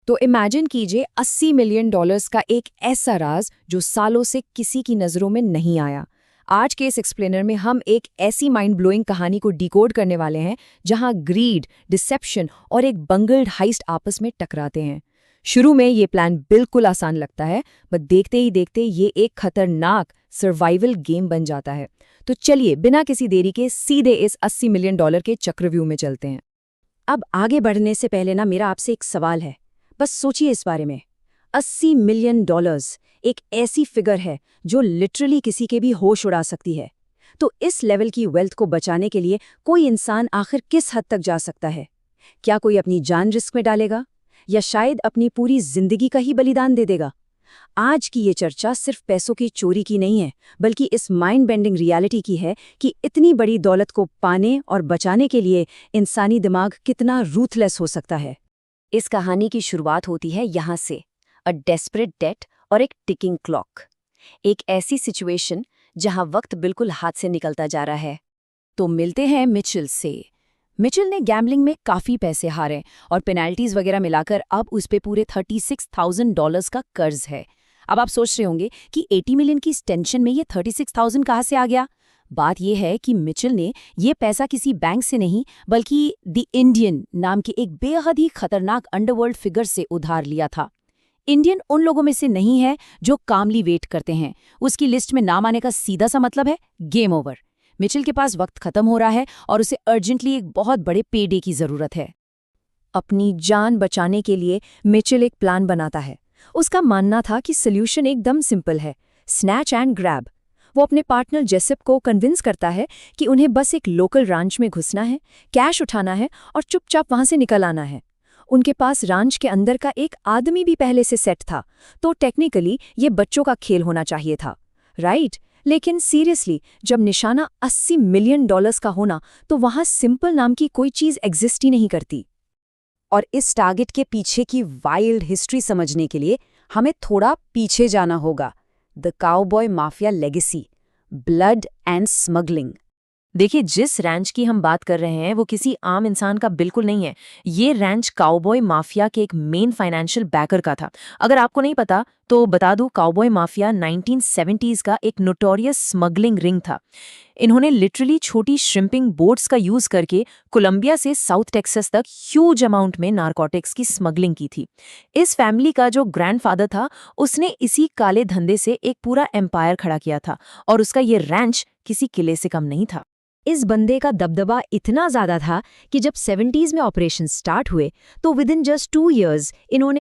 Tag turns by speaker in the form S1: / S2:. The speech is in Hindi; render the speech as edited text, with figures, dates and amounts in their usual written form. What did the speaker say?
S1: तो इमेजिन कीजिए $80 मिलियन का एक ऐसा राज जो सालों से किसी की नज़रों में नहीं आया। आज के इस एक्सप्लेनर में हम एक ऐसी माइंड ब्लोइंग कहानी को डिकोड करने वाले हैं जहां ग्रीड, डिसेप्शन और एक बंगल्ड हाइस्ट आपस में टकराते हैं। शुरू में ये प्लान बिल्कुल आसान लगता है, बट देखते ही देखते ये एक खतरनाक सर्वाइवल गेम बन जाता है। तो चलिए बिना किसी देरी के सीधे इस $80 मिलियन के चक्रव्यूह में चलते हैं।
S2: अब आगे बढ़ने से पहले मेरा आपसे एक सवाल है। बस सोचिए इस बारे में। $80 मिलियन एक ऐसी फिगर है जो लिटरली किसी के भी होश उड़ा सकती है। तो इस लेवल की वेल्थ को बचाने के लिए कोई इंसान आखिर किस हद तक जा सकता है? क्या कोई अपनी जान रिस्क में डालेगा या शायद अपनी पूरी जिंदगी का ही बलिदान दे देगा? आज की ये चर्चा सिर्फ पैसों की चोरी की नहीं है, बल्कि इस माइंड बेंडिंग रियलिटी की है कि इतनी बड़ी दौलत को पाने और बचाने के लिए इंसानी दिमाग कितना रूथलेस हो सकता है।
S3: इस कहानी की शुरुआत होती है यहाँ से, अ डेस्परेट डेट और एक टिकिंग क्लॉक। एक ऐसी सिचुएशन जहाँ वक्त बिल्कुल हाथ से निकलता जा रहा है।
S1: तो मिलते हैं मिचेल से। मिचेल ने गैम्बलिंग में काफ़ी पैसे हारे और पेनल्टीज वगैरह मिलाकर अब उस पे पूरे $36,000 का कर्ज है। अब आप सोच रहे होंगे कि 80 मिलियन की इस टेंशन में ये 36,000 कहाँ से आ गया? बात यह है कि मिचेल ने ये पैसा किसी बैंक से नहीं बल्कि द इंडियन नाम के एक बेहद ही खतरनाक अंडरवर्ल्ड फिगर से उधार लिया था। इंडियन उन लोगों में से नहीं है जो कामली वेट करते हैं। उसकी लिस्ट में नाम आने का सीधा सा मतलब है गेम ओवर। मिचेल के पास वक्त खत्म हो रहा है और उसे अर्जेंटली एक बहुत बड़े पेडे की जरूरत है।
S2: अपनी जान बचाने के लिए मिचेल एक प्लान बनाता है। उसका मानना था कि सोल्यूशन एकदम सिंपल है, स्नैच एंड ग्रैब। वो अपने पार्टनर जेसिप को कन्विंस करता है कि उन्हें बस एक लोकल रांच में घुसना है, कैश उठाना है और चुपचाप वहां से निकल आना है। उनके पास रांच के अंदर का एक आदमी भी पहले से सेट था, तो टेक्निकली ये बच्चों का खेल होना चाहिए था, राइट? लेकिन सीरियसली जब निशाना $80 मिलियन का होना, तो वहां सिंपल नाम की कोई चीज एग्जिस्ट ही नहीं करती।
S3: और इस टारगेट के पीछे की वाइल्ड हिस्ट्री समझने के लिए हमें थोड़ा पीछे जाना होगा। The cowboy mafia legacy, blood and smuggling. देखिए, जिस रैंच की हम बात कर रहे हैं वो किसी आम इंसान का बिल्कुल नहीं है। ये रैंच काउबॉय माफिया के एक मेन फाइनेंशियल बैकर का था। अगर आपको नहीं पता तो बता दूं, काउबॉय माफिया 1970s का एक नोटोरियस स्मगलिंग रिंग था। इन्होंने लिटरली छोटी श्रिम्पिंग बोट्स का यूज करके कोलंबिया से साउथ टेक्सास तक ह्यूज अमाउंट में नारकोटिक्स की स्मगलिंग की थी। इस फैमिली का जो ग्रैंडफादर था उसने इसी काले धंधे से एक पूरा एम्पायर खड़ा किया था और उसका ये रैंच किसी किले से कम नहीं था।
S2: इस बंदे का दबदबा इतना ज्यादा था कि जब 70s में ऑपरेशन स्टार्ट हुए तो विद इन जस्ट 2 years इन्होंने